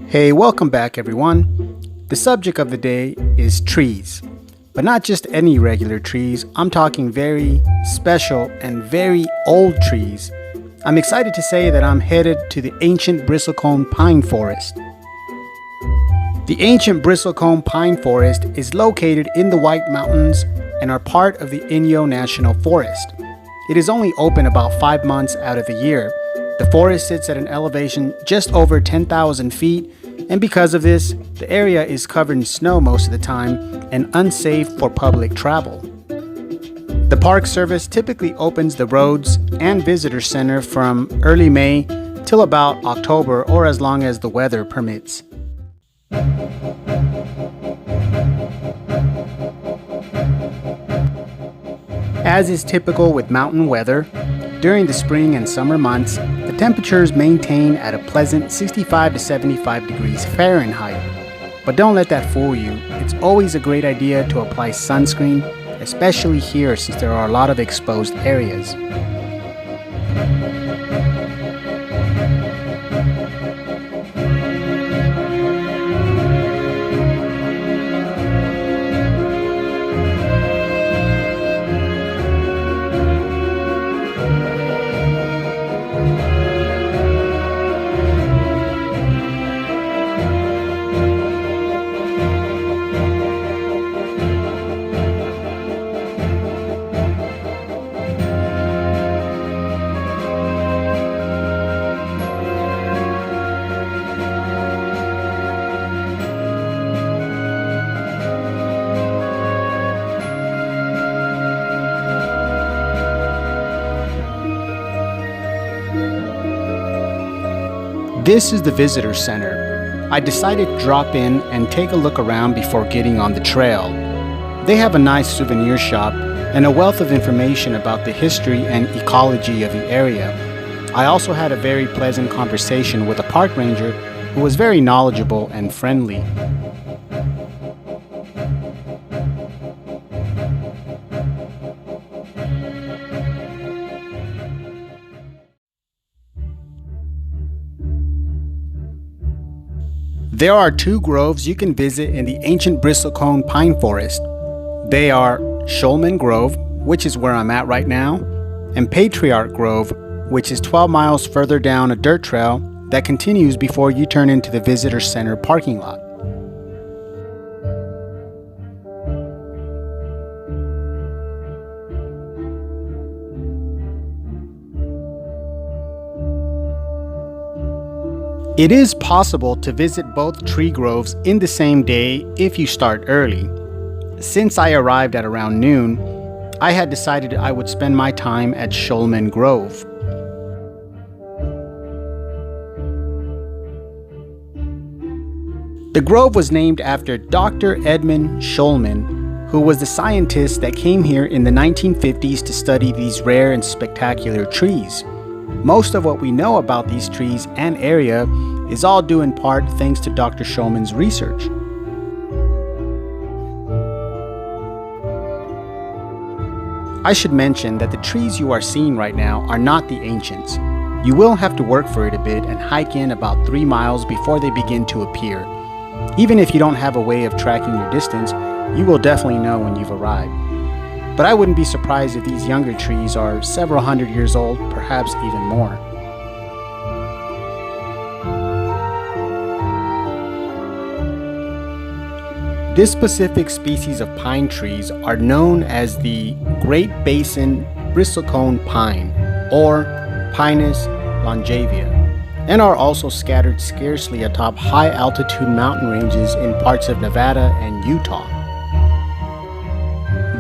Hey, welcome back everyone. The subject of the day is trees, but not just any regular trees. I'm talking very special and very old trees. I'm excited to say that I'm headed to the Ancient Bristlecone Pine Forest. The Ancient Bristlecone Pine Forest is located in the White Mountains and are part of the Inyo National Forest. It is only open about 5 months out of the year. The forest sits at an elevation just over 10,000 feet, and because of this, the area is covered in snow most of the time and unsafe for public travel. The Park Service typically opens the roads and visitor center from early May till about October, or as long as the weather permits. As is typical with mountain weather, during the spring and summer months, the temperatures maintain at a pleasant 65 to 75 degrees Fahrenheit. But don't let that fool you. It's always a great idea to apply sunscreen, especially here since there are a lot of exposed areas. This is the visitor center. I decided to drop in and take a look around before getting on the trail. They have a nice souvenir shop and a wealth of information about the history and ecology of the area. I also had a very pleasant conversation with a park ranger who was very knowledgeable and friendly. There are 2 groves you can visit in the Ancient Bristlecone Pine Forest. They are Shulman Grove, which is where I'm at right now, and Patriarch Grove, which is 12 miles further down a dirt trail that continues before you turn into the visitor center parking lot. It is possible to visit both tree groves in the same day if you start early. Since I arrived at around noon, I had decided I would spend my time at Shulman Grove. The grove was named after Dr. Edmund Shulman, who was the scientist that came here in the 1950s to study these rare and spectacular trees. Most of what we know about these trees and area is all due in part thanks to Dr. Shulman's research. I should mention that the trees you are seeing right now are not the ancients. You will have to work for it a bit and hike in about 3 miles before they begin to appear. Even if you don't have a way of tracking your distance, you will definitely know when you've arrived. But I wouldn't be surprised if these younger trees are several hundred years old, perhaps even more. This specific species of pine trees are known as the Great Basin Bristlecone Pine, or Pinus longevia, and are also scattered scarcely atop high-altitude mountain ranges in parts of Nevada and Utah.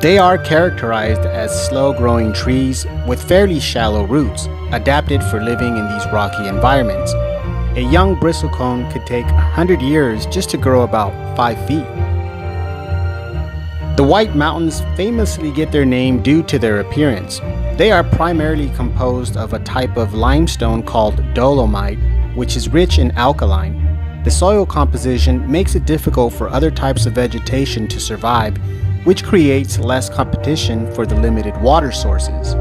They are characterized as slow-growing trees with fairly shallow roots, adapted for living in these rocky environments. A young bristlecone could take 100 years just to grow about 5 feet. The White Mountains famously get their name due to their appearance. They are primarily composed of a type of limestone called dolomite, which is rich in alkaline. The soil composition makes it difficult for other types of vegetation to survive, which creates less competition for the limited water sources.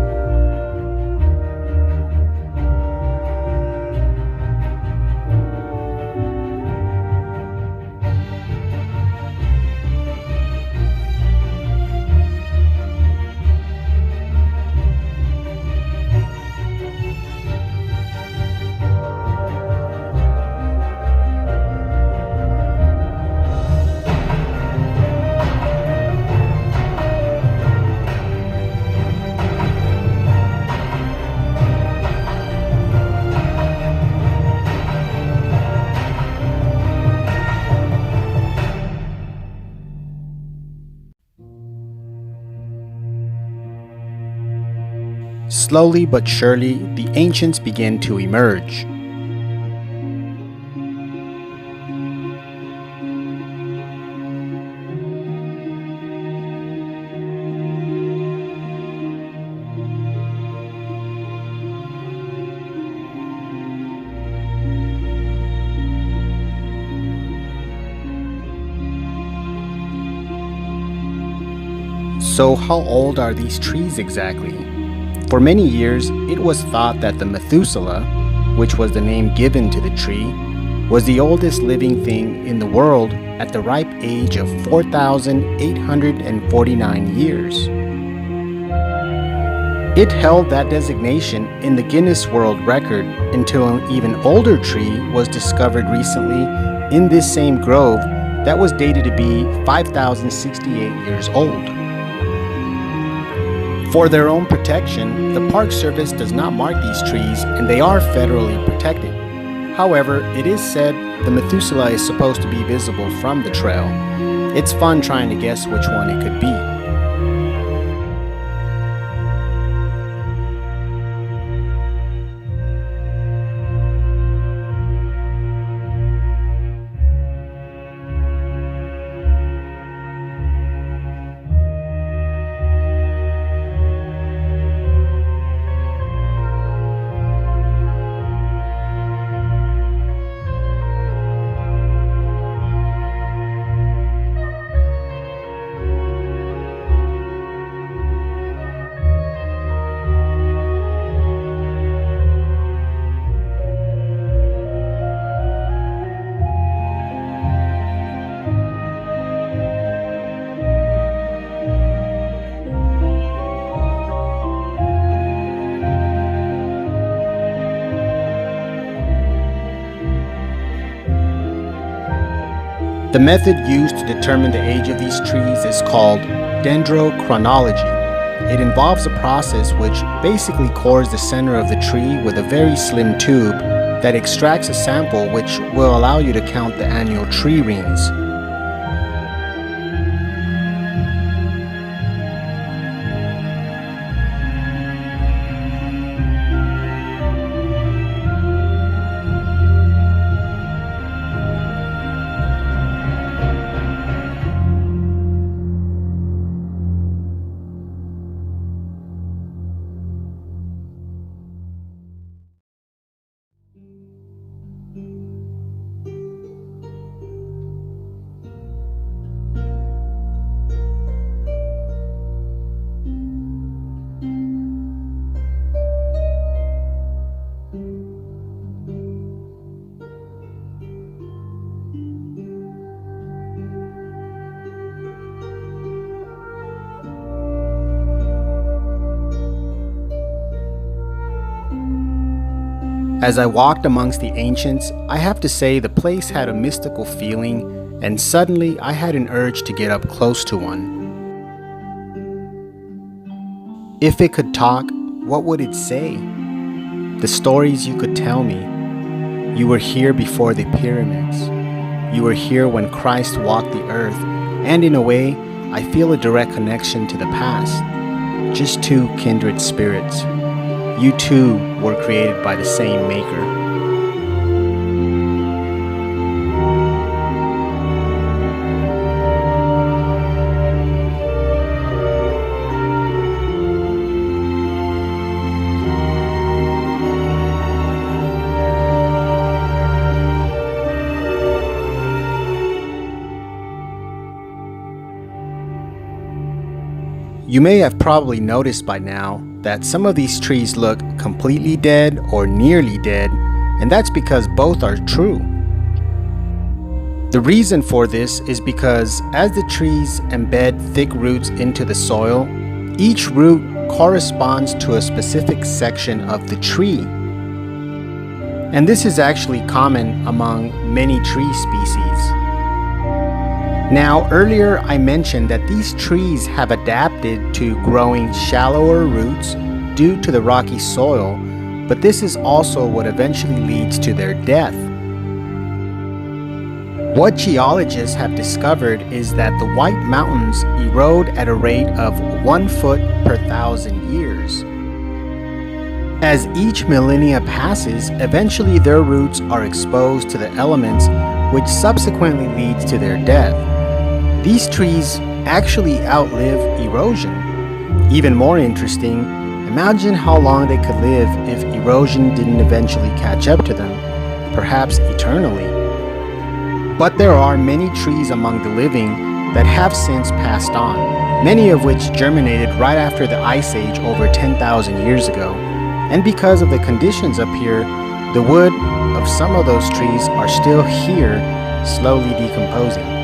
Slowly but surely, the ancients begin to emerge. So how old are these trees exactly? For many years, it was thought that the methuselah, which was the name given to the tree, was the oldest living thing in the world at the ripe age of 4,849 years. It held that designation in the Guinness World Record until an even older tree was discovered recently in this same grove that was dated to be 5,068 years old. For their own protection, the Park Service does not mark these trees and they are federally protected. However, it is said the methuselah is supposed to be visible from the trail. It's fun trying to guess which one it could be. The method used to determine the age of these trees is called dendrochronology. It involves a process which basically cores the center of the tree with a very slim tube that extracts a sample which will allow you to count the annual tree rings. As I walked amongst the ancients, I have to say the place had a mystical feeling, and suddenly I had an urge to get up close to one. If it could talk, what would it say? The stories you could tell me. You were here before the pyramids. You were here when Christ walked the earth, and in a way, I feel a direct connection to the past. Just two kindred spirits. You too were created by the same maker. You may have probably noticed by now that some of these trees look completely dead or nearly dead, and that's because both are true. The reason for this is because as the trees embed thick roots into the soil, each root corresponds to a specific section of the tree. And this is actually common among many tree species. Now, earlier I mentioned that these trees have adapted to growing shallower roots due to the rocky soil, but this is also what eventually leads to their death. What geologists have discovered is that the White Mountains erode at a rate of 1 foot per 1,000 years. As each millennia passes, eventually their roots are exposed to the elements, which subsequently leads to their death. These trees actually outlive erosion. Even more interesting, imagine how long they could live if erosion didn't eventually catch up to them, perhaps eternally. But there are many trees among the living that have since passed on, many of which germinated right after the Ice Age over 10,000 years ago. And because of the conditions up here, the wood of some of those trees are still here, slowly decomposing.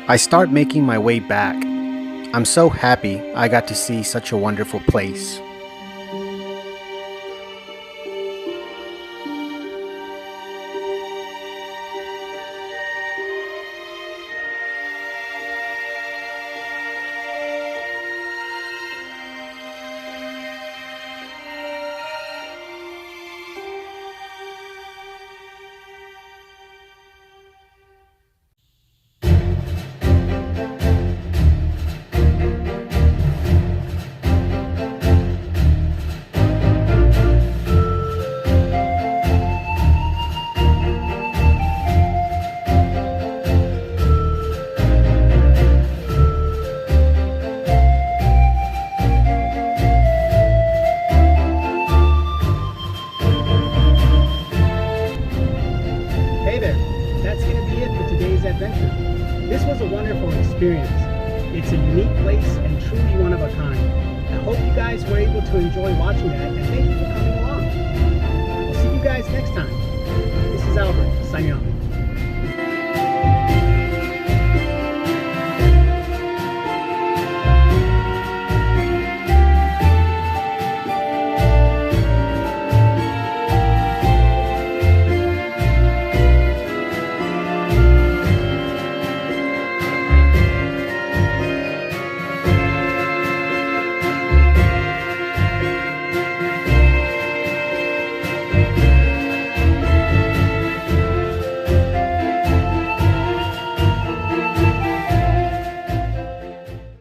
I start making my way back. I'm so happy I got to see such a wonderful place. This was a wonderful experience. It's a unique place and truly one of a kind. I hope you guys were able to enjoy watching that, and thank